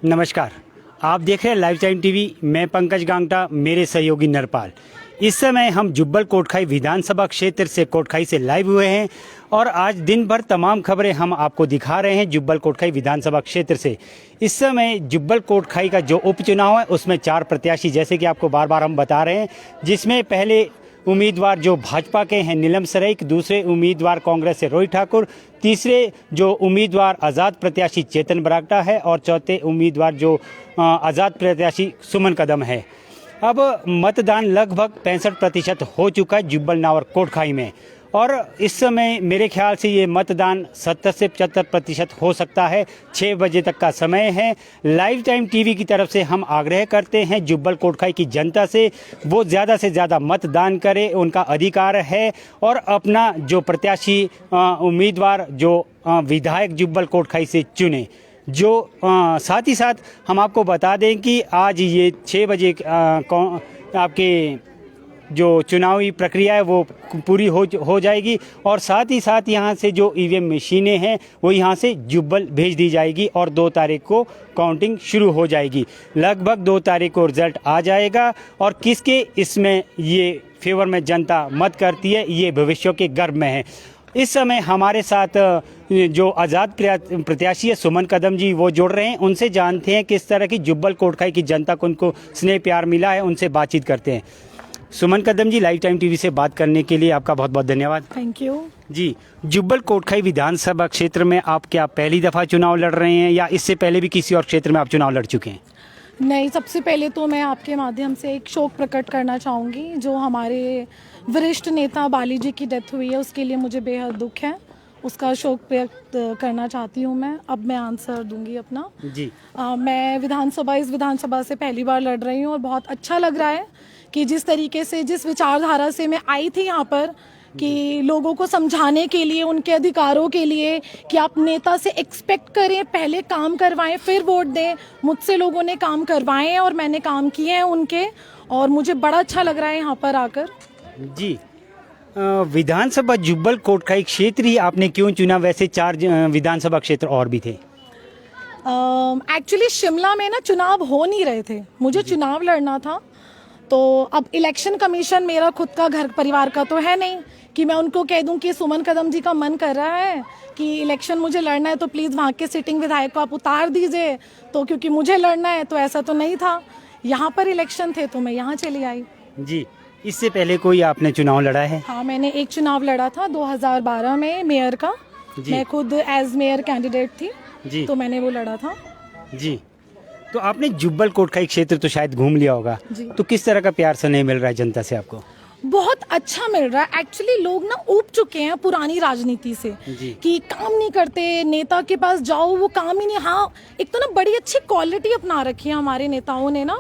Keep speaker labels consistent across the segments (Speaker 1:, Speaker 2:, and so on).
Speaker 1: नमस्कार, आप देख रहे हैं लाइव टाइम टीवी। मैं पंकज गांगटा, मेरे सहयोगी नरपाल। इस समय हम जुब्बल कोटखाई विधानसभा क्षेत्र से कोटखाई से लाइव हुए हैं और आज दिन भर तमाम खबरें हम आपको दिखा रहे हैं जुब्बल कोटखाई विधानसभा क्षेत्र से। इस समय जुब्बल कोटखाई का जो उपचुनाव है उसमें 4 प्रत्याशी, जैसे कि आपको बार बार हम बता रहे हैं, जिसमें पहले उम्मीदवार जो भाजपा के हैं नीलम सराइक, दूसरे उम्मीदवार कांग्रेस से रोहित ठाकुर, तीसरे जो उम्मीदवार आज़ाद प्रत्याशी चेतन बरागटा है और चौथे उम्मीदवार जो आज़ाद प्रत्याशी सुमन कदम है। अब मतदान लगभग 65% हो चुका है जुब्बल नावर कोटखाई में और इस समय मेरे ख्याल से ये मतदान 70 से 75% हो सकता है। 6 बजे तक का समय है। लाइव टाइम टीवी की तरफ से हम आग्रह करते हैं जुब्बल कोटखाई की जनता से वो ज़्यादा से ज़्यादा मतदान करें, उनका अधिकार है, और अपना जो प्रत्याशी उम्मीदवार जो विधायक जुब्बल कोटखाई से चुने। जो साथ ही साथ हम आपको बता दें कि आज ये 6 बजे आपके जो चुनावी प्रक्रिया है वो पूरी हो जाएगी और साथ ही साथ यहाँ से जो ईवीएम मशीनें हैं वो यहाँ से जुब्बल भेज दी जाएगी और 2 तारीख को काउंटिंग शुरू हो जाएगी। लगभग 2 तारीख को रिजल्ट आ जाएगा और किसके इसमें ये फेवर में जनता मत करती है ये भविष्य के गर्भ में है। इस समय हमारे साथ जो आज़ाद प्रत्याशी है सुमन कदम जी वो जुड़ रहे हैं, उनसे जानते हैं किस तरह की जुब्बल कोटखाई की जनता को उनको स्नेह प्यार मिला है, उनसे बातचीत करते हैं। सुमन कदम जी, लाइव टाइम टीवी से बात करने के लिए आपका बहुत बहुत धन्यवाद।
Speaker 2: थैंक यू
Speaker 1: जी। जुब्बल कोटखाई विधानसभा क्षेत्र में आप क्या पहली दफ़ा चुनाव लड़ रहे हैं या इससे पहले भी किसी और क्षेत्र में आप चुनाव लड़ चुके हैं?
Speaker 2: नहीं, सबसे पहले तो मैं आपके माध्यम से एक शोक प्रकट करना चाहूँगी। जो हमारे वरिष्ठ नेता बाली जी की डेथ हुई है उसके लिए मुझे बेहद दुख है, उसका शोक व्यक्त करना चाहती हूँ मैं। अब मैं आंसर दूंगी अपना।
Speaker 1: जी।
Speaker 2: मैं इस विधानसभा से पहली बार लड़ रही हूँ और बहुत अच्छा लग रहा है कि जिस तरीके से, जिस विचारधारा से मैं आई थी यहाँ पर कि लोगों को समझाने के लिए, उनके अधिकारों के लिए, कि आप नेता से एक्सपेक्ट करें, पहले काम करवाएं फिर वोट दें। मुझसे लोगों ने काम करवाए हैं और मैंने काम किए हैं उनके, और मुझे बड़ा अच्छा लग रहा है यहाँ पर आकर। जी।
Speaker 1: विधानसभा जुब्बल कोटखाई क्षेत्र ही आपने क्यों चुना? वैसे 4 विधानसभा क्षेत्र और भी थे।
Speaker 2: एक्चुअली शिमला में ना चुनाव हो नहीं रहे थे, मुझे चुनाव लड़ना था। तो अब इलेक्शन कमीशन मेरा खुद का घर परिवार का तो है नहीं कि मैं उनको कह दूं कि सुमन कदम जी का मन कर रहा है कि इलेक्शन मुझे लड़ना है तो प्लीज़ वहाँ के सिटिंग विधायक को आप उतार दीजिए, तो क्योंकि मुझे लड़ना है तो ऐसा तो नहीं था। यहाँ पर इलेक्शन थे तो मैं यहाँ चली आई।
Speaker 1: जी। इससे पहले कोई आपने चुनाव लड़ा है?
Speaker 2: हाँ, मैंने एक चुनाव लड़ा था 2012 में मेयर का। मैं खुद एज मेयर कैंडिडेट थी जी। तो मैंने वो लड़ा था
Speaker 1: जी। तो आपने जुब्बल कोटखाई क्षेत्र तो शायद घूम लिया होगा, तो किस तरह का प्यार स्नेह मिल रहा है जनता से आपको?
Speaker 2: बहुत अच्छा मिल रहा है। एक्चुअली लोग ना ऊब चुके हैं पुरानी राजनीति से कि काम नहीं करते, नेता के पास जाओ वो काम ही नहीं। हाँ, एक तो ना बड़ी अच्छी क्वालिटी अपना रखी है हमारे नेताओं ने ना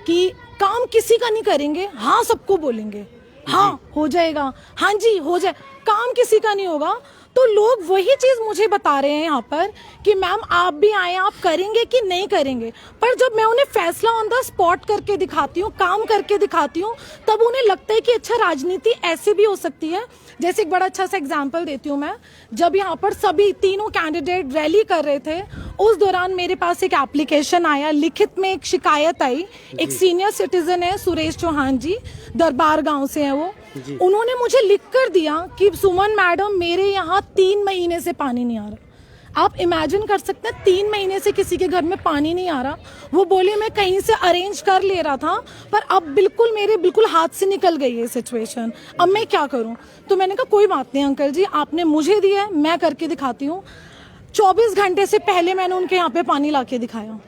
Speaker 2: कि काम किसी का नहीं करेंगे, हाँ सबको बोलेंगे, हाँ हो जाएगा, हाँ जी हो जाए, काम किसी का नहीं होगा। तो लोग वही चीज़ मुझे बता रहे हैं यहाँ पर कि मैम आप भी आए, आप करेंगे कि नहीं करेंगे। पर जब मैं उन्हें फैसला ऑन द स्पॉट करके दिखाती हूँ, काम करके दिखाती हूँ, तब उन्हें लगता है कि अच्छा राजनीति ऐसे भी हो सकती है। जैसे एक बड़ा अच्छा सा एग्जाम्पल देती हूँ मैं। जब यहाँ पर सभी तीनों कैंडिडेट रैली कर रहे थे उस दौरान मेरे पास एक एप्लीकेशन आया, लिखित में एक शिकायत आई। एक सीनियर सिटीजन है सुरेश चौहान जी, दरबार गाँव से है वो। उन्होंने मुझे लिख कर दिया कि सुमन मैडम मेरे यहाँ 3 महीने से पानी नहीं आ रहा। आप इमेजिन कर सकते हैं 3 महीने से किसी के घर में पानी नहीं आ रहा। वो बोले मैं कहीं से अरेंज कर ले रहा था पर अब मेरे बिल्कुल हाथ से निकल गई है सिचुएशन, अब मैं क्या करूं? तो मैंने कहा कोई बात नहीं अंकल जी, आपने मुझे दिया है, मैं करके दिखाती हूँ। 24 घंटे से पहले मैंने उनके यहाँ पे पानी ला के दिखाया।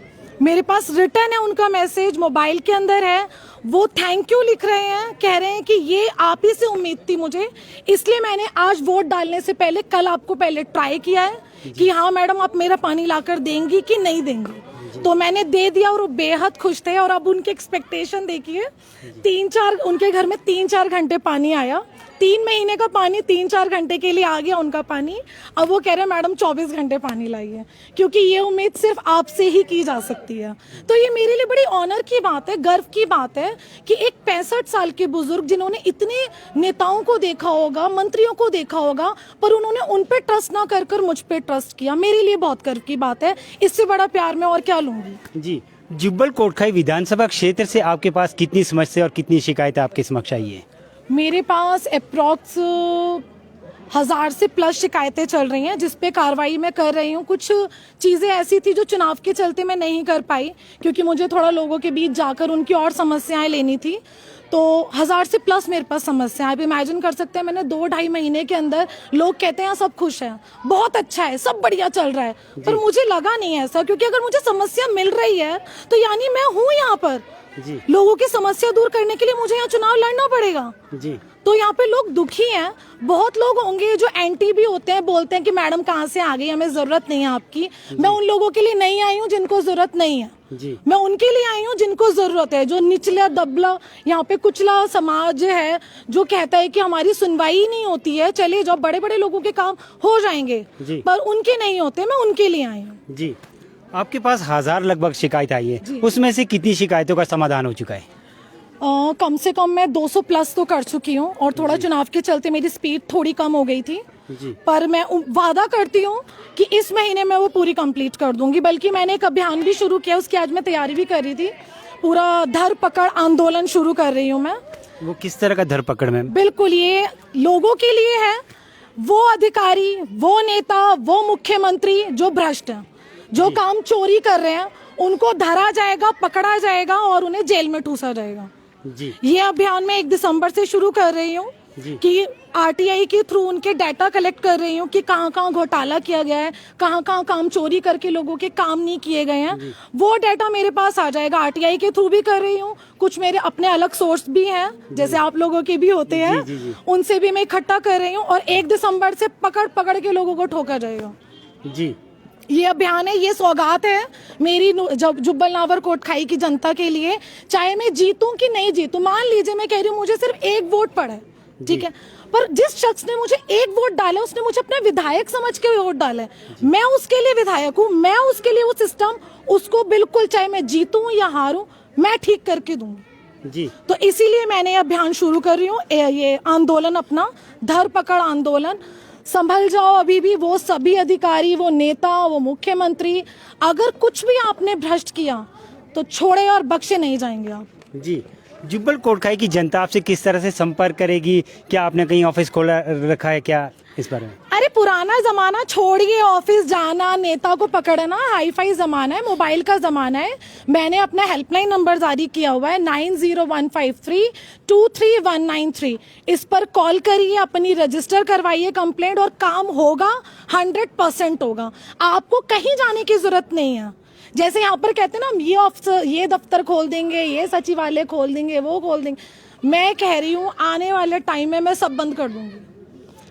Speaker 2: मेरे पास रिटर्न है उनका मैसेज, मोबाइल के अंदर है। वो थैंक यू लिख रहे हैं, कह रहे हैं कि ये आप ही से उम्मीद थी मुझे, इसलिए मैंने आज वोट डालने से पहले कल आपको पहले ट्राई किया है कि हाँ मैडम आप मेरा पानी लाकर देंगी कि नहीं देंगी। तो मैंने दे दिया और वो बेहद खुश थे। और अब उनके एक्सपेक्टेशन देखिए, 3-4 उनके घर में 3-4 घंटे पानी आया 3 महीने का पानी 3-4 घंटे के लिए आ गया उनका पानी। अब वो कह रहे हैं मैडम 24 घंटे पानी लाइए, क्योंकि ये उम्मीद सिर्फ आपसे ही की जा सकती है। तो ये मेरे लिए बड़ी ऑनर की बात है, गर्व की बात है कि एक 65 साल के बुजुर्ग जिन्होंने इतने नेताओं को देखा होगा, मंत्रियों को देखा होगा, पर उन्होंने उन पे ट्रस्ट ना कर मुझ पे ट्रस्ट किया, मेरे लिए बहुत गर्व की बात है। इससे बड़ा प्यार मैं और क्या लूंगी।
Speaker 1: जी, जुब्बल कोटखाई विधानसभा क्षेत्र से आपके पास कितनी समस्या और कितनी शिकायतें आपके समक्ष आई है?
Speaker 2: मेरे पास अप्रॉक्स 1000 से प्लस शिकायतें चल रही हैं, जिस पे कार्रवाई मैं कर रही हूँ। कुछ चीज़ें ऐसी थी जो चुनाव के चलते मैं नहीं कर पाई, क्योंकि मुझे थोड़ा लोगों के बीच जाकर उनकी और समस्याएं लेनी थी। तो 1000 से प्लस मेरे पास समस्या है। आप इमेजिन कर सकते हैं, मैंने 2-2.5 महीने के अंदर, लोग कहते हैं सब खुश हैं, बहुत अच्छा है, सब बढ़िया चल रहा है, पर मुझे लगा नहीं ऐसा, क्योंकि अगर मुझे समस्या मिल रही है तो यानी मैं हूँ यहाँ पर।
Speaker 1: जी।
Speaker 2: लोगों की समस्या दूर करने के लिए मुझे यहाँ चुनाव लड़ना पड़ेगा।
Speaker 1: जी।
Speaker 2: तो यहाँ पे लोग दुखी हैं। बहुत लोग होंगे जो एंटी भी होते हैं, बोलते हैं कि मैडम कहाँ से आ गई, हमें जरूरत नहीं है आपकी। मैं उन लोगों के लिए नहीं आई हूँ जिनको जरूरत नहीं है।
Speaker 1: जी।
Speaker 2: मैं उनके लिए आई हूँ जिनको जरूरत है, जो निचला दबला यहाँ पे कुचला समाज है, जो कहता है कि हमारी सुनवाई ही नहीं होती है, चलिए जब बड़े बड़े लोगों के काम हो जाएंगे, पर उनके नहीं होते। मैं उनके लिए आई हूँ।
Speaker 1: जी, आपके पास 1000 लगभग शिकायत आई है, उसमें से कितनी शिकायतों का समाधान हो चुका है?
Speaker 2: कम से कम मैं 200 प्लस तो कर चुकी हूँ, और थोड़ा चुनाव के चलते मेरी स्पीड थोड़ी कम हो गई थी।
Speaker 1: जी।
Speaker 2: पर मैं वादा करती हूँ कि इस महीने मैं वो पूरी कंप्लीट कर दूंगी। बल्कि मैंने एक अभियान भी शुरू किया, उसकी आज मैं तैयारी भी कर रही थी। पूरा धर पकड़ आंदोलन शुरू कर रही हूँ मैं।
Speaker 1: वो किस तरह का धरपकड़ मैम?
Speaker 2: बिल्कुल, ये लोगों के लिए है, वो अधिकारी, वो नेता, वो मुख्यमंत्री जो भ्रष्ट हैं, जो काम चोरी कर रहे हैं, उनको धरा जाएगा, पकड़ा जाएगा और उन्हें जेल में ठूसा जाएगा।
Speaker 1: जी।
Speaker 2: ये अभियान मैं 1 दिसंबर से शुरू कर रही हूँ कि आरटीआई के थ्रू उनके डाटा कलेक्ट कर रही हूँ कि कहाँ कहाँ घोटाला किया गया है, कहाँ कहाँ काम चोरी करके लोगों के काम नहीं किए गए हैं। वो डाटा मेरे पास आ जाएगा। आरटीआई के थ्रू भी कर रही हूँ, कुछ मेरे अपने अलग सोर्स भी हैं, जैसे आप लोगों के भी होते हैं, उनसे भी मैं इकट्ठा कर रही हूँ। और 1 दिसंबर से पकड़ पकड़ के लोगों को ठोका जाएगा।
Speaker 1: जी,
Speaker 2: ये अभियान है, ये सौगात है मेरी जुब्बल नावर कोटखाई की जनता के लिए। चाहे मैं जीतूं कि नहीं जीतूं, मान लीजिए मैं कह रही हूँ मुझे सिर्फ 1 वोट पड़ा है, ठीक है, पर जिस शख्स ने मुझे 1 वोट डाला, उसने मुझे अपना विधायक समझ के वोट डाला है। मैं उसके लिए विधायक हूँ, मैं उसके लिए वो सिस्टम, उसको बिल्कुल चाहे मैं जीतूं या हारूं, मैं ठीक करके दूंगी।
Speaker 1: जी।
Speaker 2: तो इसीलिए मैंने ये अभियान शुरू कर रही हूँ, ये आंदोलन अपना धर पकड़ आंदोलन। संभल जाओ अभी भी, वो सभी अधिकारी, वो नेता, वो मुख्यमंत्री, अगर कुछ भी आपने भ्रष्ट किया तो छोड़े और बख्शे नहीं जाएंगे आप।
Speaker 1: जी, जुब्बल कोटखाई की जनता आपसे किस तरह से संपर्क करेगी? क्या आपने कहीं ऑफिस खोला रखा है क्या इस बारे में?
Speaker 2: अरे पुराना जमाना छोड़िए, ऑफिस जाना, नेता को पकड़ना, हाईफाई जमाना है, मोबाइल का जमाना है। मैंने अपना हेल्पलाइन नंबर जारी किया हुआ है 9015323193। इस पर कॉल करिए, अपनी रजिस्टर करवाइए कंप्लेंट, और काम होगा, 100% होगा। आपको कहीं जाने की जरूरत नहीं है। जैसे यहाँ पर कहते हैं ना, हम ये ऑफिसर, ये दफ्तर खोल देंगे, ये सचिवालय खोल देंगे, वो खोल देंगे। मैं कह रही हूँ आने वाले टाइम में मैं सब बंद कर दूंगी।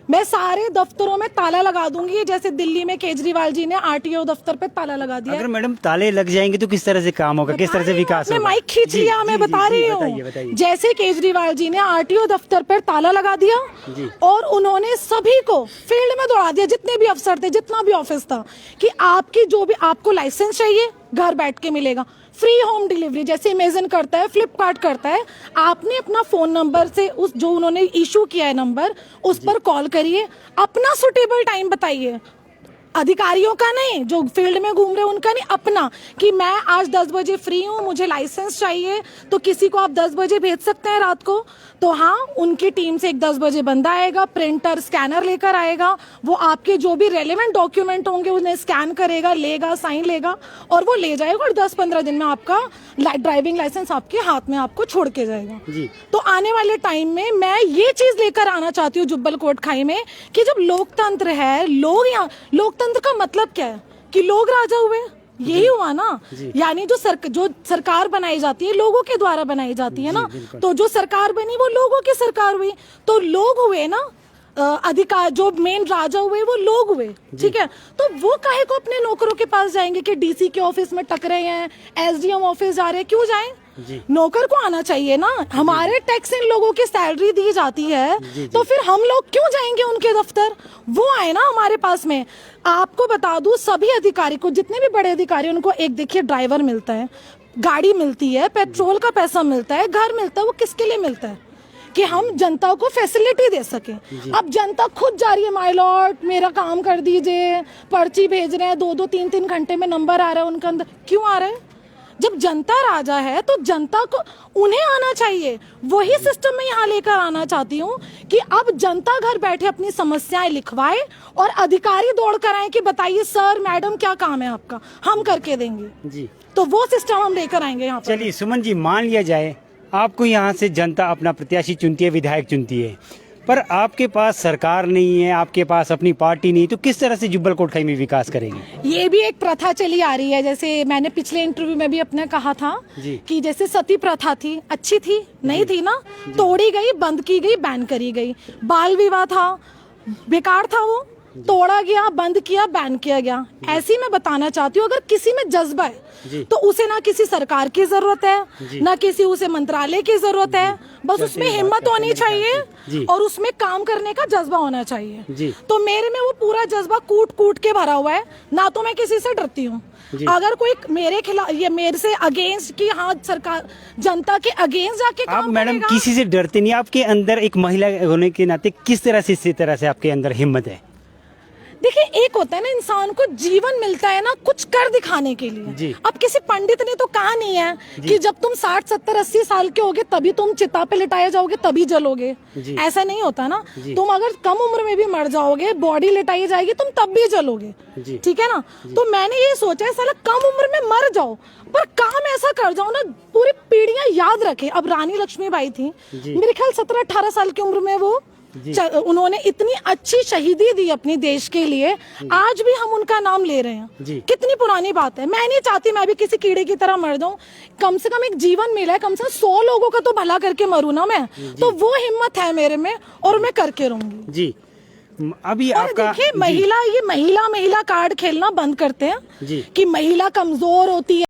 Speaker 2: मैं सारे दफ्तरों में ताला लगा दूंगी, जैसे दिल्ली में केजरीवाल जी ने आरटीओ दफ्तर पे ताला लगा दिया।
Speaker 1: अगर मैडम ताले लग जाएंगे तो किस तरह से काम होगा, किस तरह से विकास होगा?
Speaker 2: माइक खींच लिया, मैं बता रही हूँ। जैसे केजरीवाल जी ने आरटीओ दफ्तर पर ताला लगा दिया और उन्होंने सभी को फील्ड में दौड़ा दिया, जितने भी अफसर थे, जितना भी ऑफिस था, कि आपकी जो भी आपको लाइसेंस चाहिए घर बैठ के मिलेगा, फ्री होम डिलीवरी, जैसे अमेजन करता है, फ्लिपकार्ट करता है। आपने अपना फोन नंबर से उस जो उन्होंने इशू किया है नंबर, उस पर कॉल करिए, अपना सुटेबल टाइम बताइए, अधिकारियों का नहीं, जो फील्ड में घूम रहे उनका नहीं, अपना, कि मैं आज 10 बजे फ्री हूँ, मुझे लाइसेंस चाहिए, तो किसी को आप 10 बजे भेज सकते हैं रात को। तो हाँ, उनकी टीम से एक 10 बजे बंदा आएगा, प्रिंटर स्कैनर लेकर आएगा, वो आपके जो भी रेलेवेंट डॉक्यूमेंट होंगे उन्हें स्कैन करेगा, लेगा, साइन लेगा, और वो ले जाएगा, और 10-15 दिन में आपका ड्राइविंग लाइसेंस आपके हाथ में आपको छोड़ के जाएगा। तो आने वाले टाइम में मैं ये चीज लेकर आना चाहती हूँ जुब्बल कोटखाई में, कि जब लोकतंत्र है, लोग यहाँ, लोकतंत्र का मतलब क्या है कि लोग राजा हुए, यही हुआ ना। यानी जो सरकार बनाई जाती है लोगों के द्वारा बनाई जाती है ना, तो जो सरकार बनी वो लोगों की सरकार हुई, तो लोग हुए ना अधिकार, जो मेन राजा हुए वो लोग हुए, ठीक है। तो वो काहे को अपने नौकरों के पास जाएंगे कि डीसी के ऑफिस में टकरे हैं, एसडीएम ऑफिस जा रहे हैं, क्यों जाएं?
Speaker 1: जी।
Speaker 2: नौकर को आना चाहिए ना। हमारे टैक्स इन लोगों की सैलरी दी जाती है,
Speaker 1: जी।
Speaker 2: तो फिर हम लोग क्यों जाएंगे उनके दफ्तर? वो आए ना हमारे पास में। आपको बता दूं, सभी अधिकारी को, जितने भी बड़े अधिकारी, उनको एक देखिए ड्राइवर मिलता है, गाड़ी मिलती है, पेट्रोल का पैसा मिलता है, घर मिलता है। वो किसके लिए मिलता है? कि हम जनता को फैसिलिटी दे सके। अब जनता खुद जा रही है, माय लॉर्ड मेरा काम कर दीजिए, पर्ची भेज रहे हैं, 2-2 3-3 घंटे में नंबर आ रहा है उनके अंदर। क्यों आ रहा है? जब जनता राजा है तो जनता को उन्हें आना चाहिए। वही सिस्टम मैं यहाँ लेकर आना चाहती हूँ कि अब जनता घर बैठे अपनी समस्याएं लिखवाए और अधिकारी दौड़ कर आए कि बताइए सर मैडम क्या काम है आपका, हम करके देंगे
Speaker 1: जी।
Speaker 2: तो वो सिस्टम हम लेकर आएंगे यहाँ पर।
Speaker 1: चलिए सुमन जी, मान लिया जाए आपको यहाँ से जनता अपना प्रत्याशी चुनती है, विधायक चुनती है, पर आपके पास सरकार नहीं है, आपके पास अपनी पार्टी नहीं, तो किस तरह से जुब्बल कोटखाई में विकास करेंगे?
Speaker 2: ये भी एक प्रथा चली आ रही है। जैसे मैंने पिछले इंटरव्यू में भी अपने कहा था
Speaker 1: जी।
Speaker 2: कि जैसे सती प्रथा थी, अच्छी थी नहीं थी ना, तोड़ी गई, बंद की गई, बैन करी गई। बाल विवाह था, बेकार था, वो तोड़ा गया, बंद किया, बैन किया गया। ऐसी मैं बताना चाहती हूँ, अगर किसी में जज्बा
Speaker 1: जी।
Speaker 2: है तो उसे ना किसी सरकार की जरूरत है, ना किसी उसे मंत्रालय की जरूरत है, बस उसमें हिम्मत होनी चाहिए और उसमें काम करने का जज्बा होना चाहिए।
Speaker 1: जी।
Speaker 2: तो मेरे में वो पूरा जज्बा कूट कूट के भरा हुआ है ना, तो मैं किसी से डरती हूँ। अगर कोई मेरे खिलाफ, ये मेरे से अगेंस्ट की, हाँ सरकार जनता के अगेंस्ट जाके
Speaker 1: आप
Speaker 2: काम
Speaker 1: मैडम
Speaker 2: करेगा।
Speaker 1: किसी से डरते नहीं, आपके अंदर एक महिला होने के नाते किस तरह से, इसी तरह से आपके अंदर हिम्मत है?
Speaker 2: देखिए, एक होता है ना, इंसान को जीवन मिलता है ना कुछ कर दिखाने के लिए।
Speaker 1: जी।
Speaker 2: अब किसी पंडित ने तो कहा नहीं है कि जब तुम 60, 70, 80 साल के होगे तभी तुम चिता पे लिटाए जाओगे, तभी जलोगे।
Speaker 1: जी।
Speaker 2: ऐसा नहीं होता ना।
Speaker 1: जी।
Speaker 2: तुम अगर कम उम्र में भी मर जाओगे, बॉडी लिटाई जाएगी, तुम तब भी जलोगे।
Speaker 1: जी।
Speaker 2: ठीक है ना। तो मैंने ये सोचा है, साला कम उम्र में मर जाओ पर काम ऐसा कर जाओ ना पूरी पीढ़ियां याद रखे। अब रानी लक्ष्मीबाई थी, मेरे ख्याल 17-18 साल की उम्र में वो उन्होंने इतनी अच्छी शहीदी दी अपनी देश के लिए, आज भी हम उनका नाम ले रहे हैं। कितनी पुरानी बात है। मैं नहीं चाहती मैं भी किसी कीड़े की तरह मर जाऊं। कम से कम एक जीवन मिला है, कम से कम 100 लोगों का तो भला करके मरूं ना मैं। तो वो हिम्मत है मेरे में और मैं करके रहूंगी।
Speaker 1: जी। अभी
Speaker 2: और
Speaker 1: आपका
Speaker 2: देखिए, महिला कार्ड खेलना बंद करते हैं
Speaker 1: जी।
Speaker 2: कि महिला कमजोर होती है।